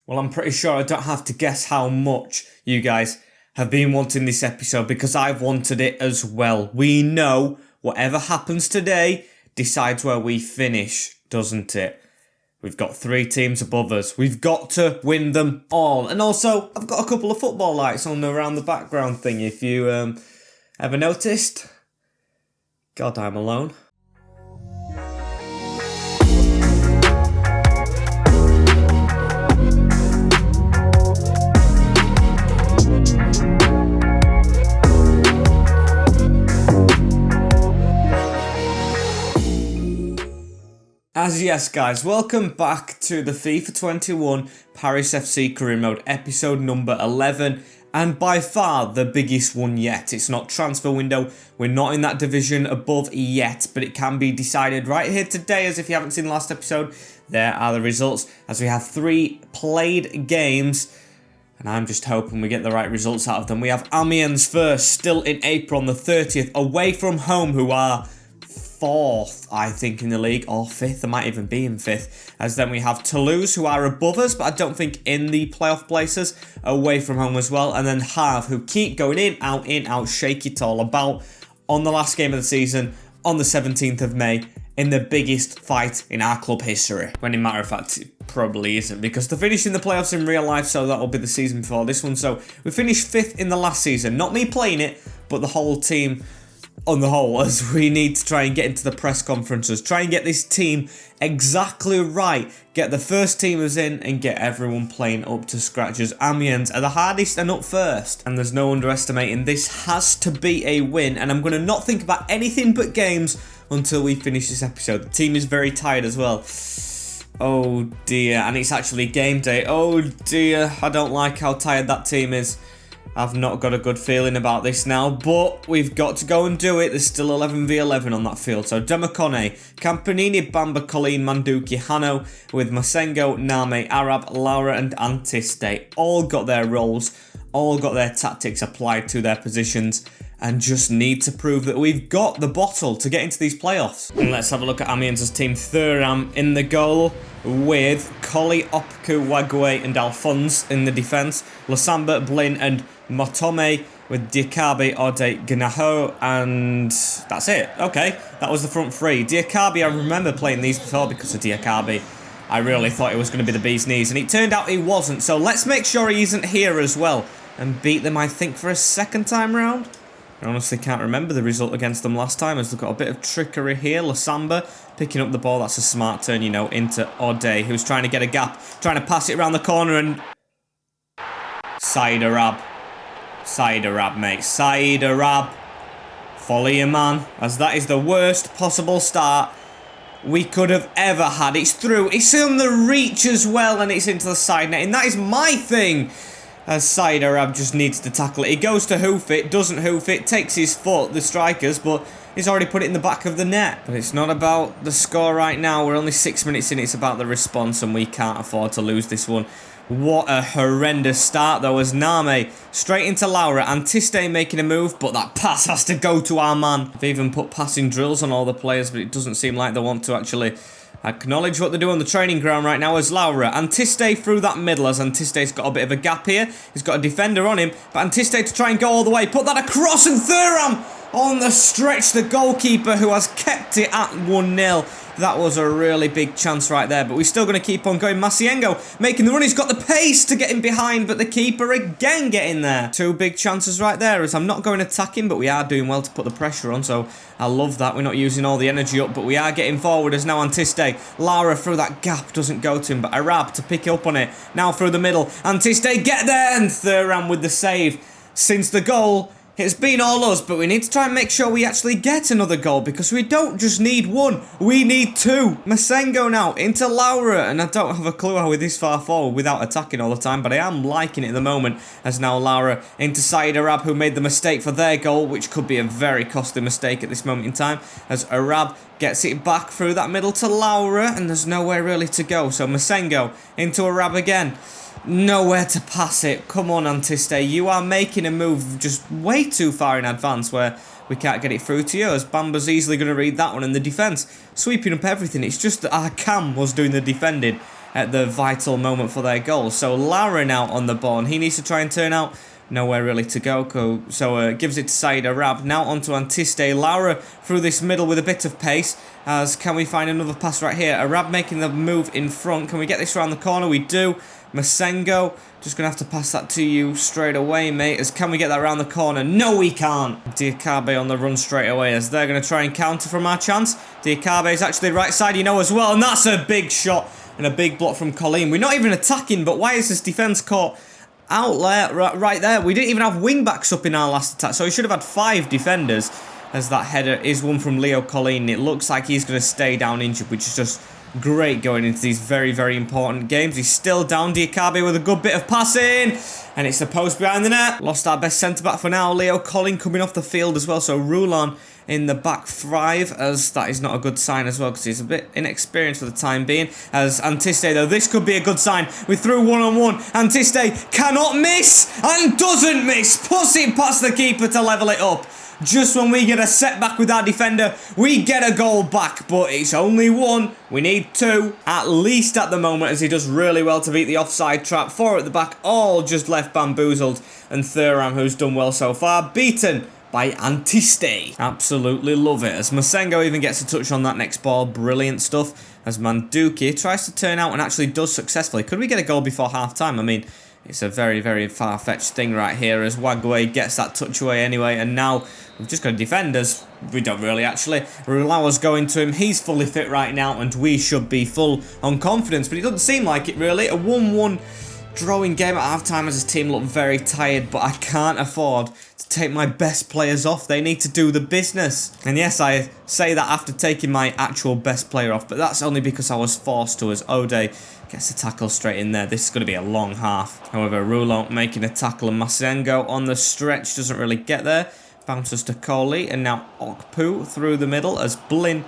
Well, I'm pretty sure I don't have to guess how much you guys have been wanting this episode, because I've wanted it as well. We know whatever happens today decides where we finish, doesn't it? We've got 3 teams above us. We've got to win them all. And also, I've got a couple of football lights on around the background thing, if you ever noticed. God, I'm alone. Yes guys, welcome back to the FIFA 21 Paris FC career mode episode number 11, and by far the biggest one yet. It's not transfer window, we're not in that division above yet, but it can be decided right here today. As if you haven't seen the last episode, there are the results as we have 3 played games, and I'm just hoping we get the right results out of them. We have Amiens first, still in April on the 30th, away from home, who are 4th, I think, in the league, or 5th. They might even be in 5th. As then we have Toulouse, who are above us, but I don't think in the playoff places, away from home as well. And then Havre, who keep going in, out, shake it all about on the last game of the season, on the 17th of May, in the biggest fight in our club history. When in matter of fact, it probably isn't, because they're finishing the playoffs in real life, so that will be the season before this one. So we finished 5th in the last season. Not me playing it, but the whole team on the whole, as we need to try and get into the press conferences, try and get this team exactly right, get the first teamers in and get everyone playing up to scratch, as Amiens are the hardest and up first, and there's no underestimating. This has to be a win, and I'm going to not think about anything but games until we finish this episode. The team is very tired as well. Oh dear, and it's actually game day. Oh dear, I don't like how tired that team is. I've not got a good feeling about this now, but we've got to go and do it. There's still 11v11 on that field. So Demokone, Campanini, Bamba, Colleen, Manduki, Hano, with Masengo, Name, Arab, Laura and Antiste. All got their roles, all got their tactics applied to their positions, and just need to prove that we've got the bottle to get into these playoffs. And let's have a look at Amiens' team. Thuram in the goal, with Colli, Opku, Wagwe and Alphonse in the defence. Lasamba, Blin and Motome, with Diakabi, Ode, Gnaho, and that's it. Okay, that was the front 3. Diakabi, I remember playing these before because of Diakabi. I really thought it was going to be the bee's knees, and it turned out he wasn't. So let's make sure he isn't here as well and beat them, I think, for a second time round. I honestly can't remember the result against them last time, as they've got a bit of trickery here. Lasamba picking up the ball. That's a smart turn, you know, into Ode, who's trying to get a gap, trying to pass it around the corner, and Said Arab. Said Arab, mate. Said Arab. Follow your man, as that is the worst possible start we could have ever had. It's through. It's on the reach as well, and it's into the side net, and that is my thing. As Said Arab just needs to tackle it. He goes to hoof it, doesn't hoof it, takes his foot, the strikers, but he's already put it in the back of the net. But it's not about the score right now. We're only 6 minutes in. It's about the response, and we can't afford to lose this one. What a horrendous start, though, as Name straight into Laura. Antiste making a move, but that pass has to go to our man. They've even put passing drills on all the players, but it doesn't seem like they want to actually acknowledge what they do on the training ground right now. As Laura, Antiste through that middle, as Antiste's got a bit of a gap here. He's got a defender on him, but Antiste to try and go all the way. Put that across, and Thuram on the stretch, the goalkeeper, who has kept it at 1-0. That was a really big chance right there, but we're still going to keep on going. Masiengo making the run. He's got the pace to get him behind, but the keeper again getting there. 2 big chances right there, as I'm not going attacking, but we are doing well to put the pressure on, so I love that. We're not using all the energy up, but we are getting forward, as now Antiste. Lara through that gap, doesn't go to him, but Arab to pick up on it. Now through the middle. Antiste, get there, and Thuram with the save. Since the goal, it's been all us, but we need to try and make sure we actually get another goal, because we don't just need 1, we need 2. Masengo now into Laura, and I don't have a clue how we're this far forward without attacking all the time, but I am liking it at the moment, as now Laura into Said Arab, who made the mistake for their goal, which could be a very costly mistake at this moment in time, as Arab gets it back through that middle to Laura, and there's nowhere really to go, so Masengo into Arab again. Nowhere to pass it. Come on, Antiste. You are making a move just way too far in advance, where we can't get it through to you, as Bamba's easily going to read that one in the defence. Sweeping up everything. It's just that our Cam was doing the defending, at the vital moment for their goal. So Laura now on the ball, and he needs to try and turn out. Nowhere really to go, so gives it to Said Arab. Now onto Antiste. Laura through this middle with a bit of pace. As can we find another pass right here? Arab making the move in front. Can we get this around the corner? We do. Masengo, just going to have to pass that to you straight away, mate. As can we get that around the corner? No, we can't. Diakabe on the run straight away as they're going to try and counter from our chance. Diakabe is actually right side, you know, as well. And that's a big shot and a big block from Colleen. We're not even attacking, but why is this defence caught out there, right there? We didn't even have wing backs up in our last attack, so we should have had 5 defenders. As that header is one from Leo Colleen. It looks like he's going to stay down injured, which is just great going into these very, very important games. He's still down. Diakabe with a good bit of passing, and it's supposed behind the net. Lost our best centre-back for now. Leo Colleen coming off the field as well, so Roulon in the back 5, as that is not a good sign as well, because he's a bit inexperienced for the time being. As Antiste, though, this could be a good sign. We threw one-on-one. Antiste cannot miss, and doesn't miss. Puts it past the keeper to level it up. Just when we get a setback with our defender, we get a goal back, but it's only 1. We need 2, at least at the moment, as he does really well to beat the offside trap. 4 at the back, all just left bamboozled. And Thuram, who's done well so far, beaten by Antiste. Absolutely love it. As Masengo even gets a touch on that next ball. Brilliant stuff. As Manduki tries to turn out and actually does successfully. Could we get a goal before half-time? I mean, it's a very, very far-fetched thing right here as Wagway gets that touch away anyway. And now we've just got defenders. We don't really actually. Rulawa's going to him. He's fully fit right now and we should be full on confidence. But it doesn't seem like it really. A 1-1 drawing game at half-time as his team look very tired. But I can't afford to take my best players off. They need to do the business. And yes, I say that after taking my actual best player off. But that's only because I was forced to, as Ode gets a tackle straight in there. This is going to be a long half. However, Rouleau making a tackle and Masengo on the stretch doesn't really get there. Bounces to Coley and now Okpu through the middle as Blin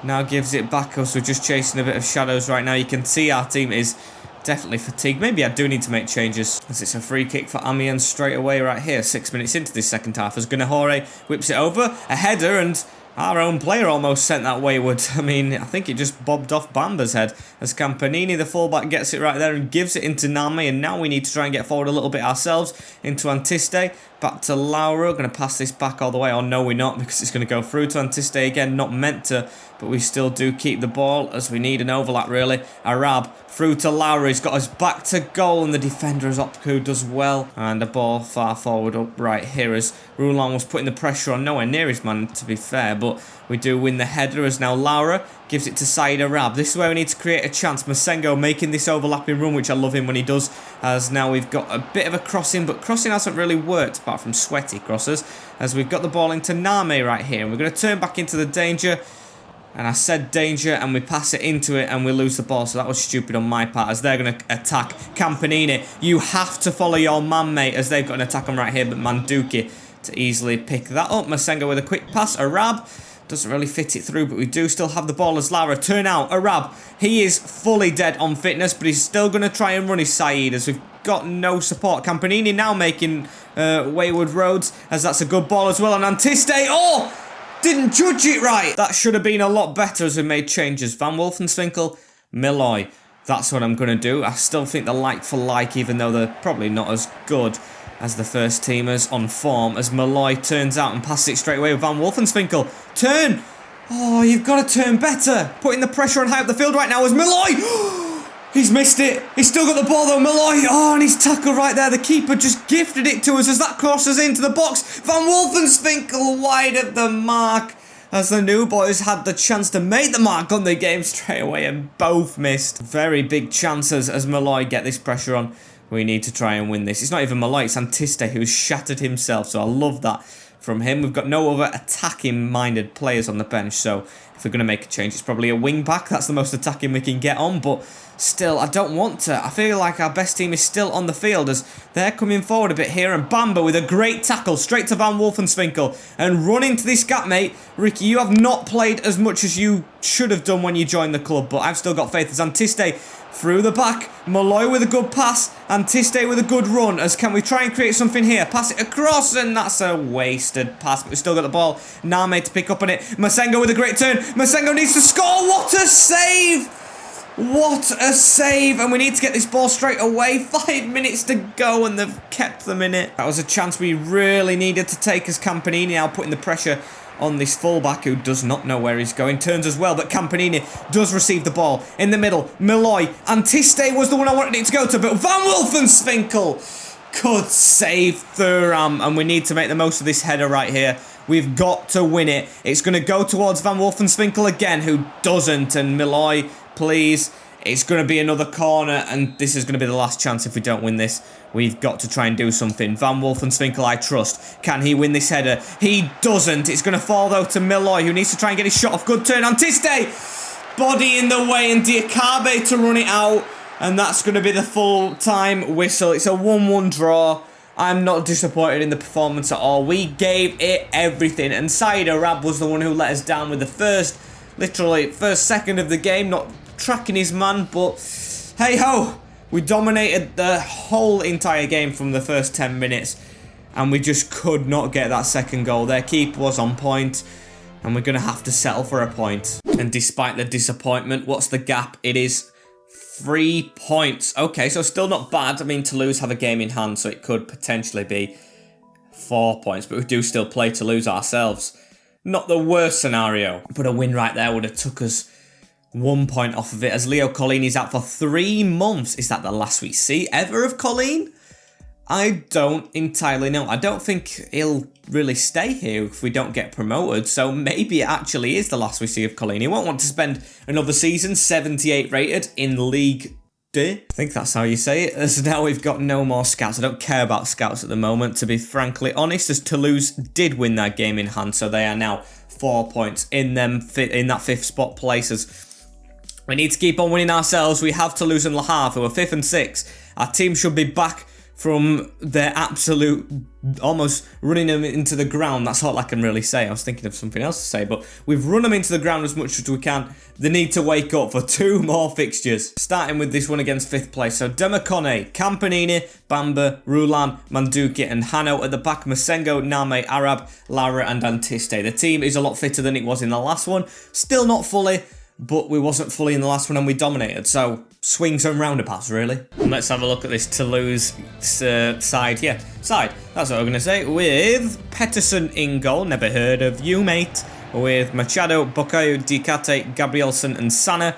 now gives it back as we're just chasing a bit of shadows right now. You can see our team is definitely fatigued. Maybe I do need to make changes as it's a free kick for Amiens straight away right here. 6 minutes into this second half as Gunahore whips it over. A header and our own player almost sent that wayward. I mean, I think it just bobbed off Bamba's head as Campanini, the fullback, gets it right there and gives it into Name. And now we need to try and get forward a little bit ourselves into Antiste. Back to Laura. Going to pass this back all the way. Oh, no, we're not, because it's going to go through to Antiste again. Not meant to, but we still do keep the ball as we need an overlap, really. Arab through to Laura. He's got us back to goal, and the defender as Opku does well. And a ball far forward up right here as Roulon was putting the pressure on. Nowhere near his man, to be fair, but we do win the header as now Laura gives it to Said Arab. This is where we need to create a chance. Masengo making this overlapping run, which I love him when he does, as now we've got a bit of a crossing, but crossing hasn't really worked apart from sweaty crosses, as we've got the ball into Name right here, and we're going to turn back into the danger. And I said danger, and we pass it into it, and we lose the ball. So that was stupid on my part, as they're going to attack Campanini. You have to follow your man, mate, as they've got an attack on right here, but Manduki to easily pick that up. Masengo with a quick pass. Arab doesn't really fit it through, but we do still have the ball as Lara turn out. Arab, he is fully dead on fitness, but he's still going to try and run his Saeed, as we've got no support. Campanini now making wayward roads, as that's a good ball as well. And Antiste, oh! Didn't judge it right. That should have been a lot better as we made changes. Van Wolfenswinkel, Milloy. That's what I'm going to do. I still think they're like for like, even though they're probably not as good as the first teamers on form, as Malloy turns out and passes it straight away with Van Wolfenswinkel. Turn! Oh, you've got to turn better. Putting the pressure on high up the field right now is Malloy. He's missed it. He's still got the ball though, Malloy. Oh, and his tackle right there. The keeper just gifted it to us as that crosses into the box. Van Wolfenswinkel wide of the mark, as the new boys had the chance to make the mark on the game straight away and both missed. Very big chances as Malloy get this pressure on. We need to try and win this. It's not even Malloy, it's Antiste who's shattered himself, so I love that from him. We've got no other attacking-minded players on the bench, so if we're going to make a change, it's probably a wing-back. That's the most attacking we can get on, but still, I don't want to. I feel like our best team is still on the field as they're coming forward a bit here, and Bamba with a great tackle straight to Van Wolfenswinkel and run into this gap, mate. Ricky, you have not played as much as you should have done when you joined the club, but I've still got faith as Antiste through the back. Malloy with a good pass. Antiste with a good run. As can we try and create something here? Pass it across, and that's a wasted pass, but we still got the ball. Name to pick up on it. Masengo with a great turn. Masengo needs to score. What a save! What a save! And we need to get this ball straight away. 5 minutes to go and they've kept them in it. That was a chance we really needed to take as Campanini now putting the pressure on this fullback who does not know where he's going. Turns as well, but Campanini does receive the ball. In the middle, Malloy. Antiste was the one I wanted it to go to, but Van Wolfenswinkel could save Thuram. And we need to make the most of this header right here. We've got to win it. It's going to go towards Van Wolfenswinkel again, who doesn't. And Malloy, please. It's going to be another corner, and this is going to be the last chance if we don't win this. We've got to try and do something. Van Wolfenswinkel, I trust. Can he win this header? He doesn't. It's going to fall, though, to Malloy, who needs to try and get his shot off. Good turn. Antiste! Body in the way, and Diakabe to run it out. And that's going to be the full-time whistle. It's a 1-1 draw. I'm not disappointed in the performance at all. We gave it everything. And Said Arab was the one who let us down with the first second of the game. Not tracking his man, but hey-ho. We dominated the whole entire game from the first 10 minutes. And we just could not get that second goal. Their keeper was on point. And we're going to have to settle for a point. And despite the disappointment, what's the gap? It is 3 points. Okay, so still not bad. I mean, Toulouse have a game in hand, so it could potentially be 4 points. But we do still play Toulouse ourselves. Not the worst scenario. But a win right there would have took us 1 point off of it, as Leo Collini's out for 3 months. Is that the last we see ever of Colline? I don't entirely know. I don't think he'll really stay here if we don't get promoted. So maybe it actually is the last we see of Colline. He won't want to spend another season, 78 rated, in League D. I think that's how you say it. As now we've got no more scouts. I don't care about scouts at the moment, to be frankly honest, as Toulouse did win that game in hand. So they are now 4 points in that 5th spot places. We need to keep on winning ourselves. We have Toulouse and Le Havre, who are 5th and 6th. Our team should be back from their absolute, almost running them into the ground. That's all I can really say. I was thinking of something else to say, but we've run them into the ground as much as we can. They need to wake up for 2 more fixtures. Starting with this one against 5th place. So Demacone, Campanini, Bamba, Roulan, Manduki, and Hano at the back. Masengo, Name, Arab, Lara, and Antiste. The team is a lot fitter than it was in the last one. Still not fully, but we wasn't fully in the last one and we dominated. So swings and roundabouts, really. And let's have a look at this Toulouse side. Yeah, side. That's what I'm going to say. With Pettersson in goal. Never heard of you, mate. With Machado, Bocayo, Dicate, Gabrielson, and Sana.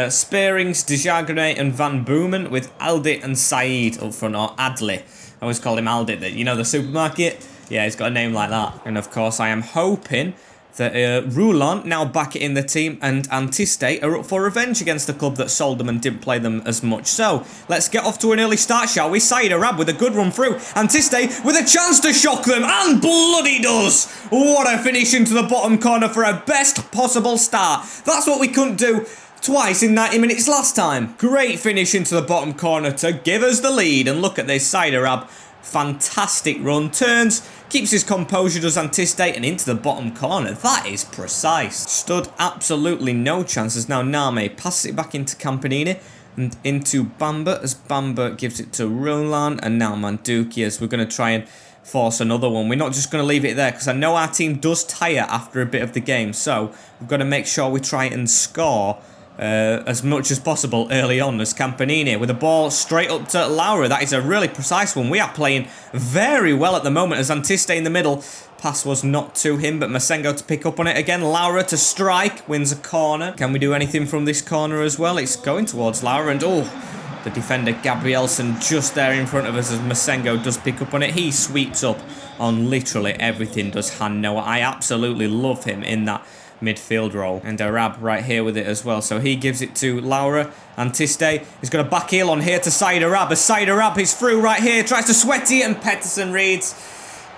Spearings, Desjardins, and Van Boomen. With Aldi and Said up front, or Adli. I always call him Aldi. You know, the supermarket? Yeah, he's got a name like that. And of course, I am hoping that Roulan, now back in the team, and Antiste are up for revenge against the club that sold them and didn't play them as much. So, let's get off to an early start, shall we? Said Arab with a good run through. Antiste with a chance to shock them, and bloody does! What a finish into the bottom corner for a best possible start. That's what we couldn't do twice in 90 minutes last time. Great finish into the bottom corner to give us the lead. And look at this, Said Arab. Fantastic run, turns, keeps his composure, does Antiste, and into the bottom corner. That is precise. Stood absolutely no chances. Now Name passes it back into Campanini and into Bamba, as Bamba gives it to Roland, and now Manduki, as we're going to try and force another one. We're not just going to leave it there, because I know our team does tire after a bit of the game, so we've got to make sure we try and score as much as possible early on, as Campanini with the ball straight up to Laura. That is a really precise one. We are playing very well at the moment, as Antiste in the middle. Pass was not to him, but Masengo to pick up on it again. Laura to strike, wins a corner. Can we do anything from this corner as well? It's going towards Laura, and the defender Gabrielson just there in front of us, as Masengo does pick up on it. He sweeps up on literally everything, does Hanno. I absolutely love him in that midfield role. And Arab right here with it as well. So he gives it to Laura. Antiste is going to back heel on here to Said Arab. As Said Arab is through right here. Tries to sweaty, and Pettersson reads.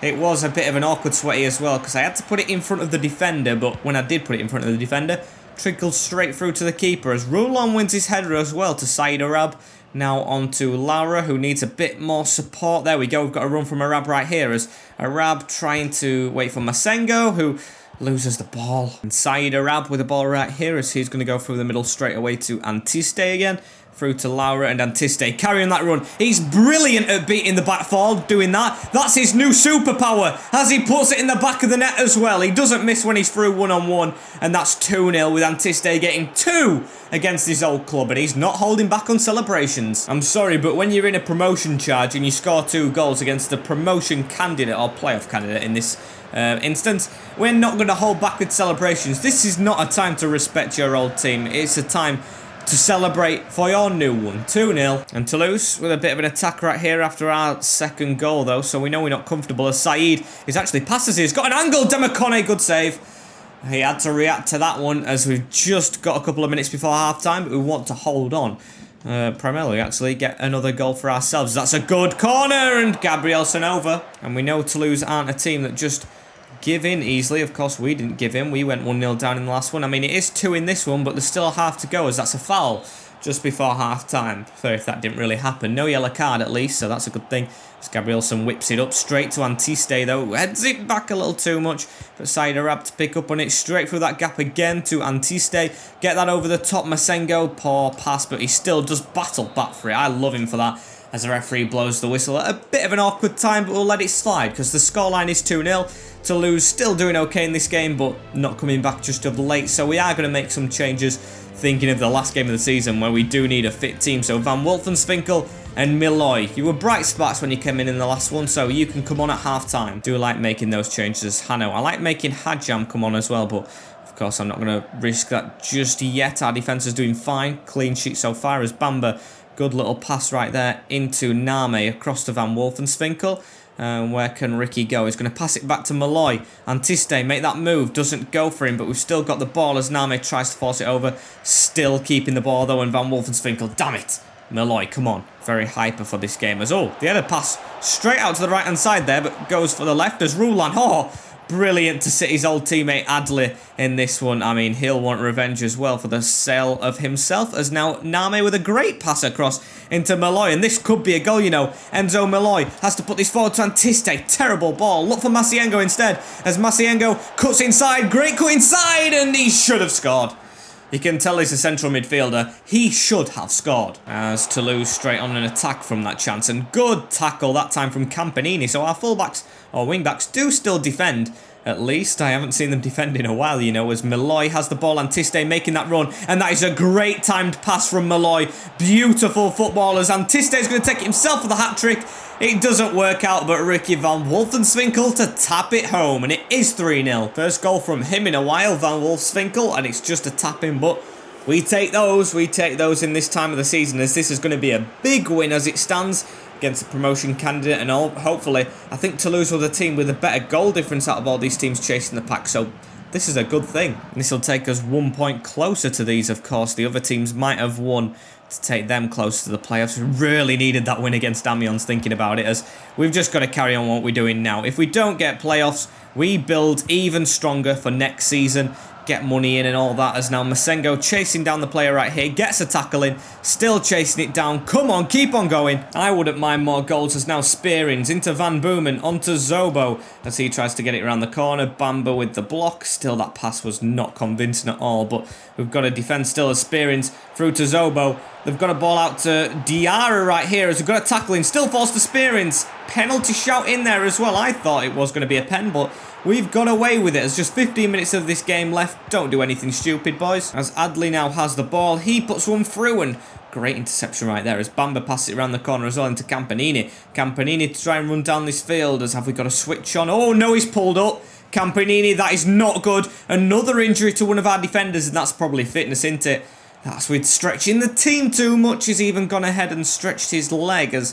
It was a bit of an awkward sweaty as well, because I had to put it in front of the defender. But when I did put it in front of the defender, trickled straight through to the keeper, as Roland wins his header as well to Said Arab. Now on to Laura, who needs a bit more support. There we go. We've got a run from Arab right here, as Arab trying to wait for Masengo, who loses the ball. And Said Arab with the ball right here, as he's going to go through the middle straight away to Antiste again. through to Laura and Antiste, carrying that run. He's brilliant at beating the back four, doing that. That's his new superpower, as he puts it in the back of the net as well. He doesn't miss when he's through one-on-one, and that's 2-0 with Antiste getting 2 against his old club, and he's not holding back on celebrations. I'm sorry, but when you're in a promotion charge and you score 2 goals against the promotion candidate or playoff candidate in this instance, we're not going to hold back with celebrations. This is not a time to respect your old team. It's a time to celebrate for your new one. 2-0. And Toulouse with a bit of an attack right here after our second goal, though, so we know we're not comfortable as Saeed is actually passes. He's got an angle. Demacone, good save. He had to react to that one as we've just got a couple of minutes before half-time, but we want to hold on. Primarily, actually, get another goal for ourselves. That's a good corner, and Gabrielson over. And we know Toulouse aren't a team that just give in easily. Of course, we didn't give in. We went 1-0 down in the last one. I mean, it is 2 in this one, but there's still a half to go, as that's a foul just before half-time. Fair if that didn't really happen. No yellow card, at least, so that's a good thing. As Gabrielson whips it up straight to Antiste, though. Heads it back a little too much, but Saeed Arab to pick up on it. Straight through that gap again to Antiste. Get that over the top. Masengo, poor pass, but he still does battle back for it. I love him for that. As the referee blows the whistle at a bit of an awkward time, but we'll let it slide because the scoreline is 2-0. Toulouse still doing okay in this game, but not coming back just of late. So we are going to make some changes, thinking of the last game of the season where we do need a fit team. So Van Wolfenswinkel and Milloy, you were bright spots when you came in the last one, so you can come on at half-time. Do like making those changes, Hano. I like making Hadjam come on as well, but of course I'm not going to risk that just yet. Our defence is doing fine. Clean sheet so far as Bamba. Good little pass right there into Name across to Van Wolfenswinkel. Where can Ricky go? He's going to pass it back to Malloy. Antiste, make that move. Doesn't go for him, but we've still got the ball as Name tries to force it over. Still keeping the ball, though, and Van Wolfenswinkel. Damn it. Malloy, come on. Very hyper for this game as oh, the other pass straight out to the right-hand side there, but goes for the left as Roulan. Oh, brilliant to sit his old teammate Adli in this one. I mean, he'll want revenge as well for the sale of himself, as now Name with a great pass across into Malloy, and this could be a goal, you know. Enzo Malloy has to put this forward to Antiste. Terrible ball. Look for Maciengo instead, as Maciengo cuts inside. Great cut inside, and he should have scored. You can tell he's a central midfielder. He should have scored. As Toulouse straight on an attack from that chance. And good tackle that time from Campanini. So our fullbacks or wingbacks do still defend. At least I haven't seen them defend in a while, you know, as Malloy has the ball. Antiste making that run. And that is a great timed pass from Malloy. Beautiful footballers. Antiste is going to take it himself for the hat-trick. It doesn't work out, but Ricky Van Wolfenswinkel to tap it home, and it is 3-0. First goal from him in a while, Van Wolfenswinkel, and it's just a tap-in, but we take those in this time of the season, as this is going to be a big win as it stands against a promotion candidate, and all, hopefully, I think Toulouse was a team with a better goal difference out of all these teams chasing the pack, so this is a good thing. This will take us 1 point closer to these, of course. The other teams might have won to take them close to the playoffs. We really needed that win against Amiens, thinking about it, as we've just got to carry on what we're doing now. If we don't get playoffs, we build even stronger for next season, get money in and all that, as now Masengo chasing down the player right here, gets a tackle in, still chasing it down. Come on, keep on going. I wouldn't mind more goals, as now Spearings into Van Boomen, onto Zobo, as he tries to get it around the corner. Bamba with the block. Still, that pass was not convincing at all, but we've got a defence still as Spearings through to Zobo. They've got a ball out to Diarra right here, as we've got a tackle in, still falls to Spearings. Penalty shout in there as well. I thought it was going to be a pen, but we've got away with it. There's just 15 minutes of this game left. Don't do anything stupid, boys. As Adli now has the ball, he puts one through, and great interception right there as Bamba passes it around the corner as well into Campanini. Campanini to try and run down this field, as have we got a switch on? Oh no, he's pulled up. Campanini, that is not good. Another injury to one of our defenders, and that's probably fitness, isn't it? That's with stretching the team too much. He's even gone ahead and stretched his leg, as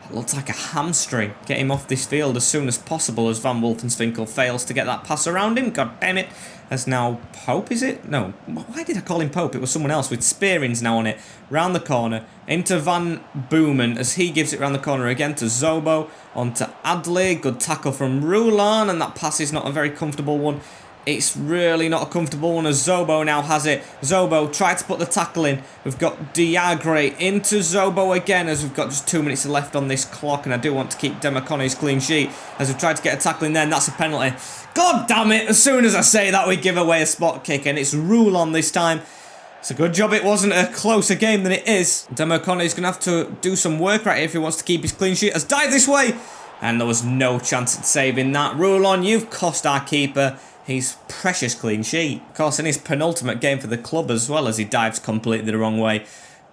it looks like a hamstring. Get him off this field as soon as possible, as Van Wolfenswinkel fails to get that pass around him. God damn it. As now Pope, is it? No. Why did I call him Pope? It was someone else, with Spearings now on it. Round the corner. Into Van Boomen, as he gives it round the corner again to Zobo. Onto Adli. Good tackle from Roulan, and that pass is not a very comfortable one. It's really not a comfortable one, as Zobo now has it. Zobo tried to put the tackle in. We've got Diagre into Zobo again, as we've got just 2 minutes left on this clock, and I do want to keep Demacone's clean sheet, as we've tried to get a tackle in there, and that's a penalty. God damn it, as soon as I say that, we give away a spot kick, and it's Roulan this time. It's a good job it wasn't a closer game than it is. Democone's going to have to do some work right here if he wants to keep his clean sheet. Has dived this way. And there was no chance at saving that. Roulon, you've cost our keeper his precious clean sheet. Of course, in his penultimate game for the club as well, as he dives completely the wrong way.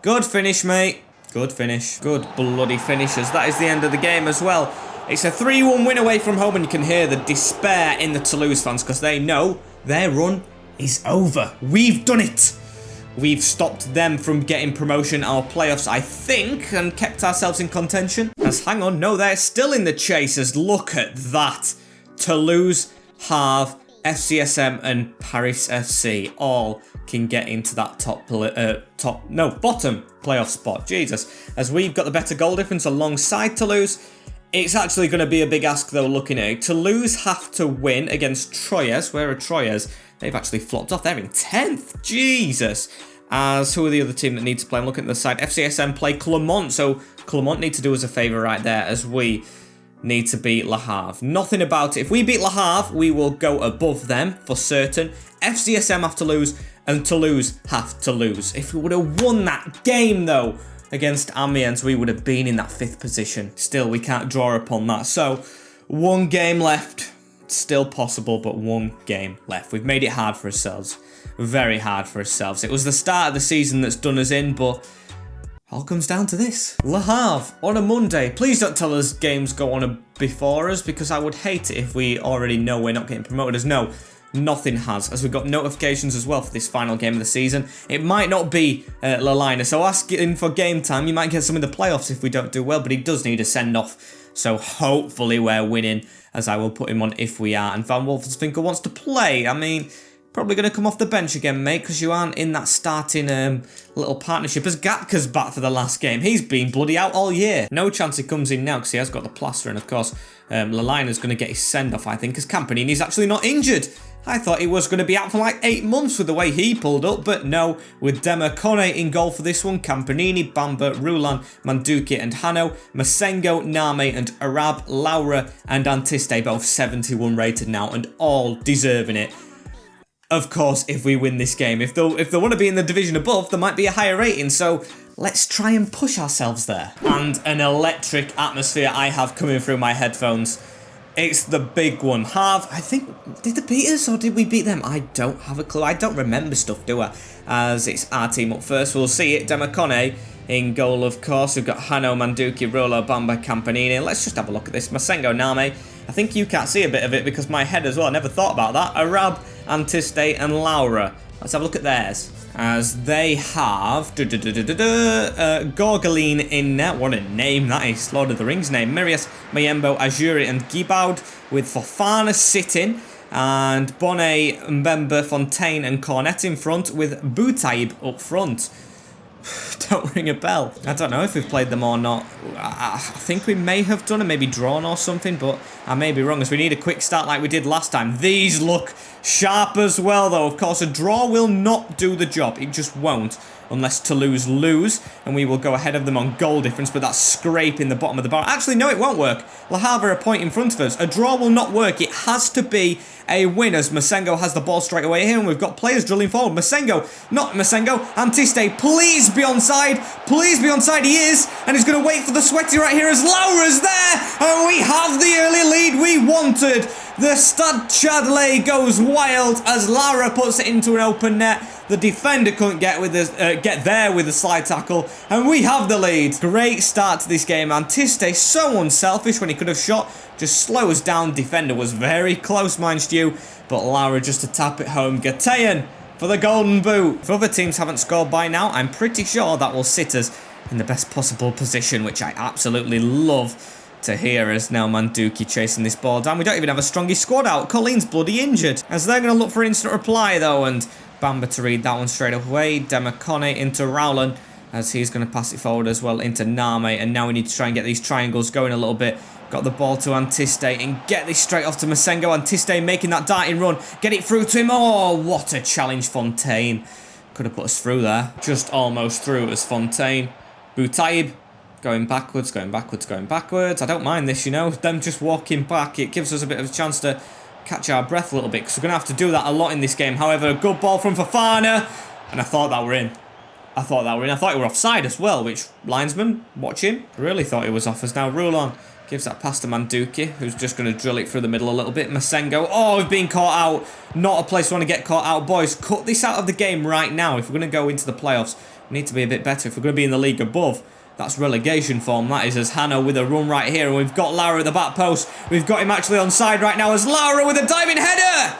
Good finish, mate. Good finish. Good bloody finishes. That is the end of the game as well. It's a 3-1 win away from home, and you can hear the despair in the Toulouse fans because they know their run is over. We've done it. We've stopped them from getting promotion our playoffs, I think, and kept ourselves in contention. As hang on, no, they're still in the chasers. Look at that. Toulouse, Havre, FCSM and Paris FC all can get into that bottom playoff spot. Jesus. As we've got the better goal difference alongside Toulouse. It's actually going to be a big ask, though, looking at it. Toulouse have to win against Troyes. Where are Troyes? They've actually flopped off. They're in 10th. Jesus. As who are the other team that need to play? I'm looking at the side. FCSM play Clermont. So Clermont need to do us a favour right there as we need to beat Le Havre. Nothing about it. If we beat Le Havre, we will go above them for certain. FCSM have to lose and Toulouse have to lose. If we would have won that game, though, against Amiens, we would have been in that 5th position. Still, we can't draw upon that. So, one game left. Still possible, but one game left. We've made it hard for ourselves. Very hard for ourselves. It was the start of the season that's done us in, but all comes down to this. Le Havre on a Monday. Please don't tell us games go on before us, because I would hate it if we already know we're not getting promoted. As no, nothing has, as we've got notifications as well for this final game of the season. It might not be Lalina, so asking for game time. You might get some in the playoffs if we don't do well, but he does need a send-off. So hopefully we're winning, as I will put him on if we are. And Van Wolfswinkel wants to play. I mean, probably going to come off the bench again, mate, because you aren't in that starting little partnership. As Gatka's back for the last game. He's been bloody out all year. No chance he comes in now because he has got the plaster. And, of course, Lalina's going to get his send-off, I think, because Campanini's actually not injured. I thought he was going to be out for like 8 months with the way he pulled up, but no. With Demacone in goal for this one, Campanini, Bamba, Roulan, Manduki and Hano, Masengo, Name and Arab, Laura and Antiste, both 71 rated now and all deserving it. Of course, if we win this game. If they want to be in the division above, there might be a higher rating, so let's try and push ourselves there. And an electric atmosphere I have coming through my headphones. It's the big one. Havre, I think, did they beat us or did we beat them? I don't have a clue. I don't remember stuff, do I? As it's our team up first. We'll see it. Demacone in goal, of course. We've got Hano, Manduki, Rolo, Bamba, Campanini. Let's just have a look at this. Masengo, Name. I think you can't see a bit of it because my head as well. I never thought about that. Arab, Antiste and Laura. Let's have a look at theirs. As they have Gorgoline in net. What a name that is. Lord of the Rings name. Mirias, Mayembo, Ajuri and Gibaud with Fofana sitting. And Bonnet, Mbemba, Fontaine and Cornet in front with Boutaib up front. Don't ring a bell. I don't know if we've played them or not. I think we may have done and maybe drawn or something, but I may be wrong as we need a quick start like we did last time. These look sharp as well, though. Of course, a draw will not do the job. It just won't unless Toulouse lose, and we will go ahead of them on goal difference, but that's scraping the bottom of the bar. Actually, no, it won't work. Le Havre are a point in front of us. A draw will not work. It has to be a win as Masengo has the ball straight away here, and we've got players drilling forward. Masengo, not Masengo, Antiste, please be onside. Please be onside. He is, and he's going to wait for the sweaty right here as Laura's there, and we have the early lead we wanted. The Stade Chadley goes wild as Laura puts it into an open net. The defender couldn't get there with the slide tackle, and we have the lead. Great start to this game. Antiste so unselfish when he could have shot. Just slows down. Defender was very close, mind you, but Laura just to tap it home. Gatean for the golden boot. If other teams haven't scored by now, I'm pretty sure that will sit us in the best possible position, which I absolutely love to hear as now Manduki chasing this ball down. We don't even have a strongest squad out. Colleen's bloody injured. As they're going to look for instant reply, though, and Bamba to read that one straight away. Demacone into Rowland as he's going to pass it forward as well into Name. And now we need to try and get these triangles going a little bit. Got the ball to Antiste and get this straight off to Masengo. Antiste making that darting run. Get it through to him. Oh, what a challenge, Fontaine. Could have put us through there. Just almost through as Fontaine. Boutaib going backwards, going backwards, going backwards. I don't mind this, you know. Them just walking back. It gives us a bit of a chance to catch our breath a little bit because we're going to have to do that a lot in this game. However, a good ball from Fofana. And I thought that were in. I thought he were offside as well, which linesman watching really thought he was off. As now Roulon gives that pass to Manduki, who's just going to drill it through the middle a little bit. Masengo, oh, we've been caught out. Not a place we want to get caught out. Boys, cut this out of the game right now. If we're going to go into the playoffs, we need to be a bit better. If we're going to be in the league above, that's relegation form. That is, as Hannah with a run right here. And we've got Laura at the back post. We've got him actually onside right now as Laura with a diving header.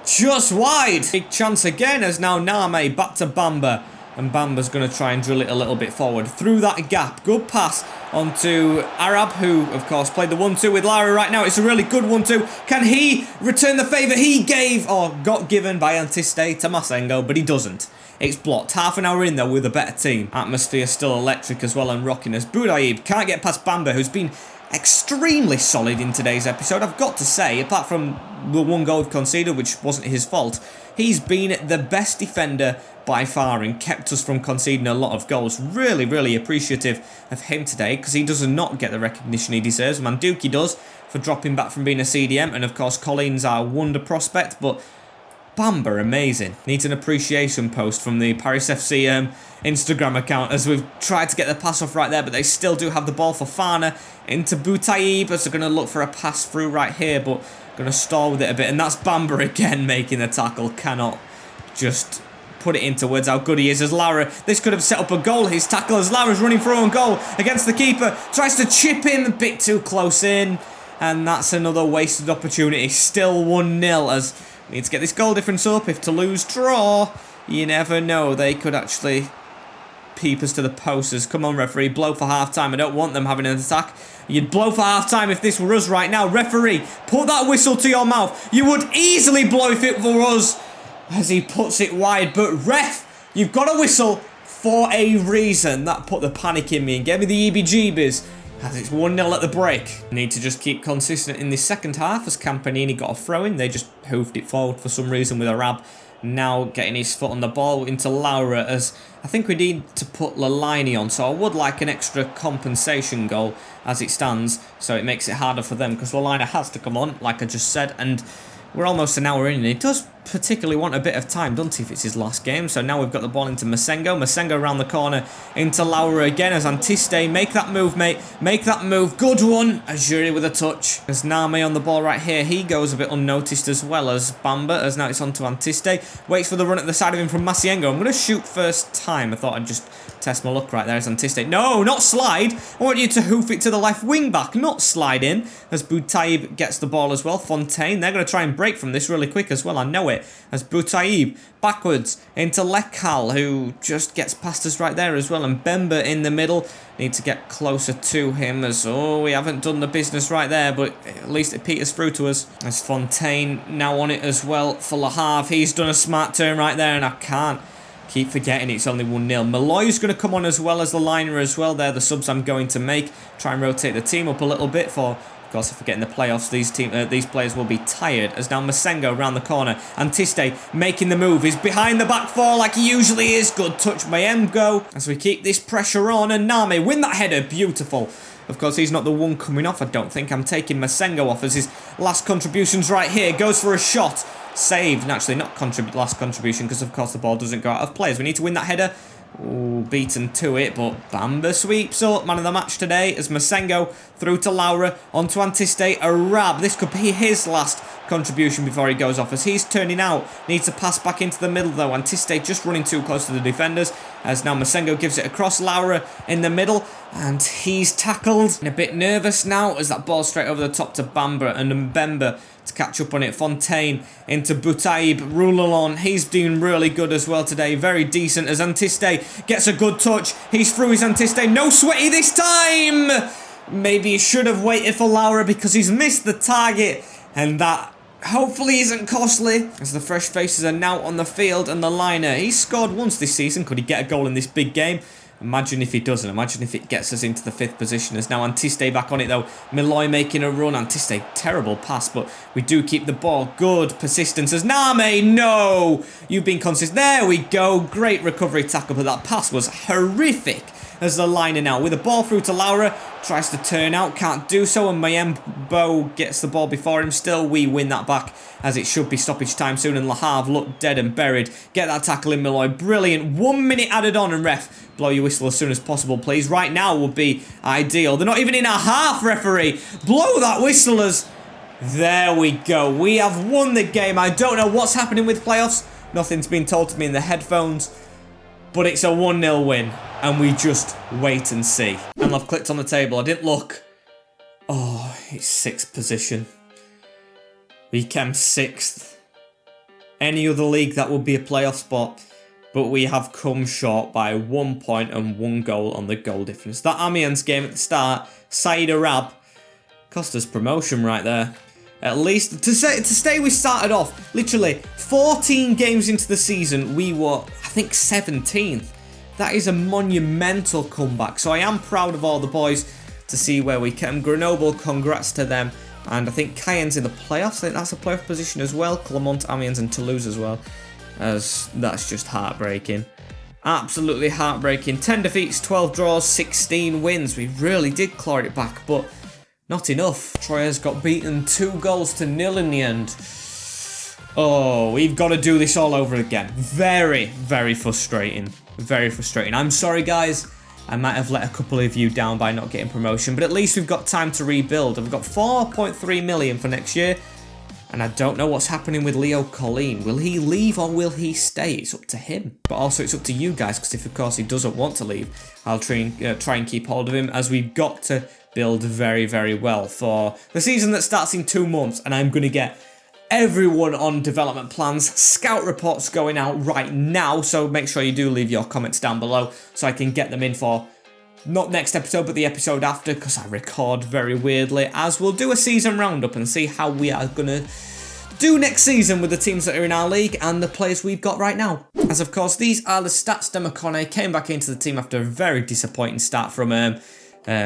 Just wide. Big chance again as now Name back to Bamba. And Bamba's going to try and drill it a little bit forward. Through that gap. Good pass onto Arab, who, of course, played the 1-2 with Lara right now. It's a really good 1-2. Can he return the favour he gave or got given by Antiste to Masengo? But he doesn't. It's blocked. Half an hour in, though, with a better team. Atmosphere still electric as well and rocking as Boudaib can't get past Bamba, who's been extremely solid in today's episode. I've got to say, apart from the one goal conceded, which wasn't his fault, he's been the best defender by far and kept us from conceding a lot of goals. Really, really appreciative of him today because he does not get the recognition he deserves. Manduki does for dropping back from being a CDM, and of course Colleen's our wonder prospect, but Bamba, amazing. Needs an appreciation post from the Paris FC Instagram account as we've tried to get the pass off right there, but they still do have the ball for Fana into Boutaib as they're going to look for a pass through right here, but going to stall with it a bit, and that's Bamba again making the tackle. Cannot just put it into words how good he is as Lara. This could have set up a goal. His tackle as Lara's running through on goal against the keeper. Tries to chip him a bit too close in, and that's another wasted opportunity. Still 1-0 as we need to get this goal difference up. If Toulouse draw, you never know. They could actually peep us to the posters. Come on, referee, blow for half-time. I don't want them having an attack. You'd blow for half-time if this were us right now. Referee, put that whistle to your mouth. You would easily blow if it were us, as he puts it wide. But ref, you've got a whistle for a reason. That put the panic in me and gave me the EBGBs. As it's 1-0 at the break. Need to just keep consistent in this second half as Campanini got a throw in. They just hoofed it forward for some reason with Arab. Now getting his foot on the ball into Laura, as I think we need to put Lalini on. So I would like an extra compensation goal as it stands, so it makes it harder for them because Lalina has to come on, like I just said, and we're almost an hour in, and he does particularly want a bit of time, doesn't he, if it's his last game. So now we've got the ball into Masengo. Masengo around the corner into Laura again as Antiste. Make that move, mate. Make that move. Good one. Ajuri with a touch. As Name on the ball right here. He goes a bit unnoticed as well as Bamba, as now it's on to Antiste. Waits for the run at the side of him from Masiengo. I'm going to shoot first time. I thought I'd just test my luck right there as Antiste. No, not slide. I want you to hoof it to the left wing back, not slide in. As Boutaib gets the ball as well. Fontaine, they're going to try and break from this really quick as well. I know it. As Boutaib backwards into Lekal, who just gets past us right there as well. And Bemba in the middle. Need to get closer to him as, oh, we haven't done the business right there, but at least it peters through to us. As Fontaine now on it as well for Le Havre. He's done a smart turn right there, and I can't keep forgetting it's only 1-0. Malloy's going to come on as well as the liner as well. They're the subs I'm going to make. Try and rotate the team up a little bit for, of course, if we get in the playoffs, these players will be tired. As now Masengo around the corner. Antiste making the move. He's behind the back four like he usually is. Good touch by Mgo. As we keep this pressure on, and Name win that header. Beautiful. Of course, he's not the one coming off, I don't think. I'm taking Masengo off as his last contributions right here. Goes for a shot. Saved. And actually not last contribution because, of course, the ball doesn't go out of play. As we need to win that header. Ooh, beaten to it, but Bamba sweeps up. Man of the match today as Masengo through to Laura, onto Antiste. Arab, this could be his last contribution before he goes off as he's turning out. Needs to pass back into the middle though. Antiste just running too close to the defenders as now Masengo gives it across. Laura in the middle and he's tackled. And a bit nervous now as that ball straight over the top to Bamba and Mbemba to catch up on it. Fontaine into Boutaib. Roulalon, he's doing really good as well today. Very decent as Antiste gets a good touch. He's through his Antiste. No sweaty this time! Maybe he should have waited for Laura because he's missed the target. And that hopefully isn't costly as the fresh faces are now on the field. And the liner, he's scored once this season. Could he get a goal in this big game? Imagine if he doesn't. Imagine if it gets us into the 5th position. As now Antiste back on it though. Milloy making a run. Antiste, terrible pass, but we do keep the ball. Good persistence as Name. No! You've been consistent. There we go. Great recovery tackle, but that pass was horrific. as the liner now. With the ball through to Laura. Tries to turn out. Can't do so. And Mayembo gets the ball before him. Still, we win that back as it should be stoppage time soon. And Le Havre look dead and buried. Get that tackle in, Malloy. Brilliant. 1 minute added on. And ref, blow your whistle as soon as possible, please. Right now would be ideal. They're not even in a half, referee. Blow that whistle as... There we go. We have won the game. I don't know what's happening with playoffs. Nothing's been told to me in the headphones. But it's a 1-0 win. And we just wait and see. And I've clicked on the table. I didn't look. Oh, it's 6th position. We came 6th. Any other league, that would be a playoff spot. But we have come short by 1 point and 1 goal on the goal difference. That Amiens game at the start, Saïd Arab, cost us promotion right there. At least, to stay, we started off, literally, 14 games into the season, we were, I think, 17th. That is a monumental comeback. So I am proud of all the boys to see where we came. Grenoble, congrats to them. And I think Cayenne's in the playoffs. I think that's a playoff position as well. Clermont, Amiens and Toulouse as well. As that's just heartbreaking. Absolutely heartbreaking. 10 defeats, 12 draws, 16 wins. We really did claw it back, but not enough. Troyes got beaten 2-0 in the end. Oh, we've got to do this all over again. Very, very frustrating. Very frustrating. I'm sorry, guys. I might have let a couple of you down by not getting promotion, but at least we've got time to rebuild. We've got 4.3 million for next year, and I don't know what's happening with Leo Colleen. Will he leave or will he stay? It's up to him. But also it's up to you guys, because if, of course, he doesn't want to leave, I'll try and keep hold of him, as we've got to build very, very well for the season that starts in 2 months, and I'm going to get everyone on development plans, scout reports going out right now, so make sure you do leave your comments down below so I can get them in for not next episode but the episode after, because I record very weirdly, as we'll do a season roundup and see how we are going to do next season with the teams that are in our league and the players we've got right now. As of course, these are the stats. Demacone came back into the team after a very disappointing start from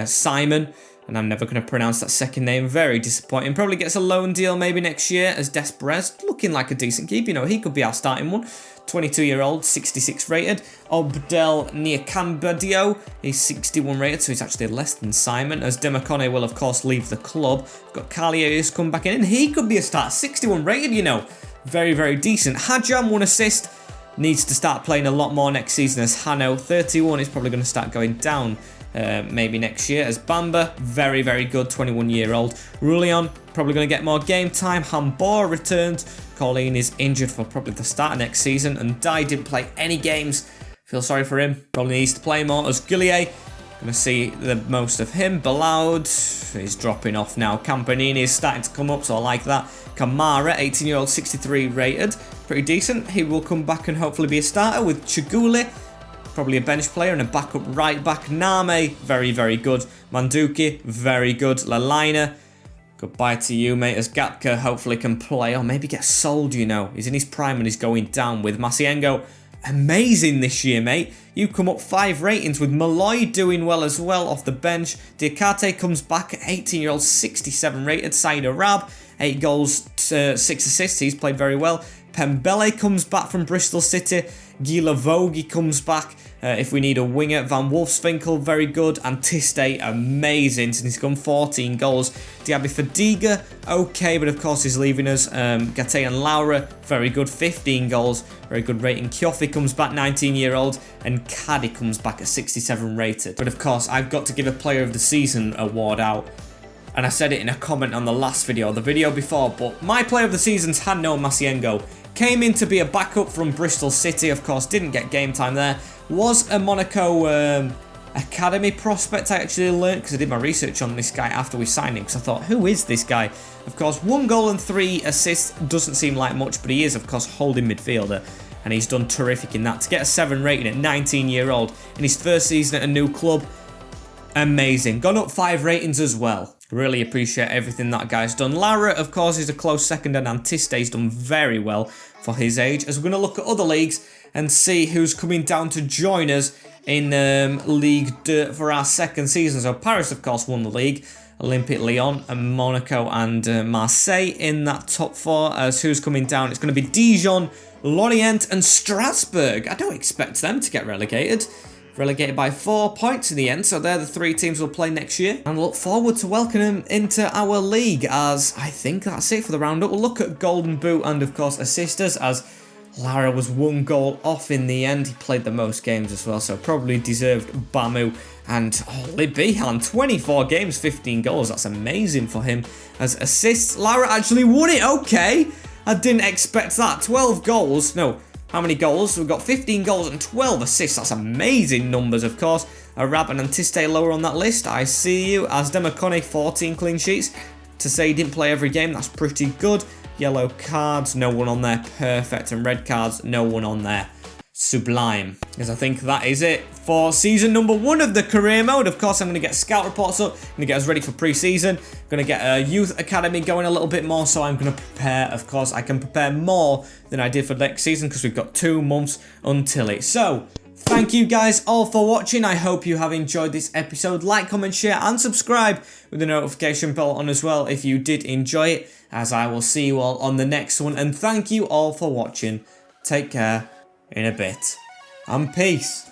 Simon. And I'm never going to pronounce that second name. Very disappointing. Probably gets a loan deal maybe next year as Desprez. Looking like a decent keep. You know, he could be our starting one. 22-year-old, 66 rated. Obdel Niakambadio, he's 61 rated, so he's actually less than Simon. As Demacone will, of course, leave the club. We've got Carlier who's come back in, and he could be a start. 61 rated, you know. Very, very decent. Hajam, 1 assist. Needs to start playing a lot more next season as Hano. 31 is probably going to start going down. Maybe next year as Bamba, very, very good, 21-year-old. Rulion, probably going to get more game time. Hambor returns. Colleen is injured for probably the start of next season. And Dai didn't play any games. Feel sorry for him. Probably needs to play more. As Gullier, going to see the most of him. Balaud is dropping off now. Campanini is starting to come up, so I like that. Kamara, 18-year-old, 63 rated. Pretty decent. He will come back and hopefully be a starter with Chigule. Probably a bench player and a backup right back. Name, very, very good. Manduki, very good. Lalina, goodbye to you, mate. As Gatka hopefully can play or maybe get sold, you know. He's in his prime and he's going down with Masiengo. Amazing this year, mate. You come up 5 ratings with Malloy doing well as well off the bench. Diakate comes back at 18-year-old, 67 rated. Saïd Arab, 8 goals, 6 assists. He's played very well. Pembele comes back from Bristol City. Gila Vogi comes back if we need a winger. Van Wolfswinkel, very good. And Tiste, amazing since he's gone 14 goals. Diaby Fadiga, okay, but of course he's leaving us. Gate and Laura, very good, 15 goals. Very good rating. Kyofi comes back, 19-year-old. And Caddy comes back at 67 rated. But of course, I've got to give a Player of the Season award out. And I said it in a comment on the last video, the video before, but my Player of the Season's Hano Masiengo. Came in to be a backup from Bristol City, of course, didn't get game time there. Was a Monaco Academy prospect, I actually learned, because I did my research on this guy after we signed him, because I thought, who is this guy? Of course, 1 goal and 3 assists, doesn't seem like much, but he is, of course, holding midfielder, and he's done terrific in that. To get a 7 rating at 19-year-old in his first season at a new club, amazing. Gone up 5 ratings as well. Really appreciate everything that guy's done. Lara, of course, is a close second, and Antiste's done very well for his age. As we're going to look at other leagues and see who's coming down to join us in Ligue 2 for our second season. So Paris, of course, won the league. Olympique Lyon and Monaco and Marseille in that top 4. As who's coming down, it's going to be Dijon, Lorient and Strasbourg. I don't expect them to get relegated. relegated by 4 points in the end, so they're the 3 teams we'll play next year. And look forward to welcoming him into our league, as I think that's it for the roundup. We'll look at Golden Boot and, of course, assisters, as Lara was 1 goal off in the end. He played the most games as well, so probably deserved Bamu. And Bihan, 24 games, 15 goals. That's amazing for him. As assists, Lara actually won it. Okay, I didn't expect that. 12 goals. No, how many goals? We've got 15 goals and 12 assists. That's amazing numbers, of course. Arab and Antiste lower on that list. I see you. As Demakone, 14 clean sheets. To say he didn't play every game, that's pretty good. Yellow cards, no one on there. Perfect. And red cards, no one on there. Sublime. Because I think that is it for season number 1 of the career mode. Of course, I'm going to get scout reports up. I'm going to get us ready for pre-season. Going to get a youth academy going a little bit more. So I'm going to prepare. Of course, I can prepare more than I did for next season because we've got 2 months until it. So thank you guys all for watching. I hope you have enjoyed this episode. Like, comment, share, and subscribe with the notification bell on as well if you did enjoy it, as I will see you all on the next one. And thank you all for watching. Take care in a bit, and peace.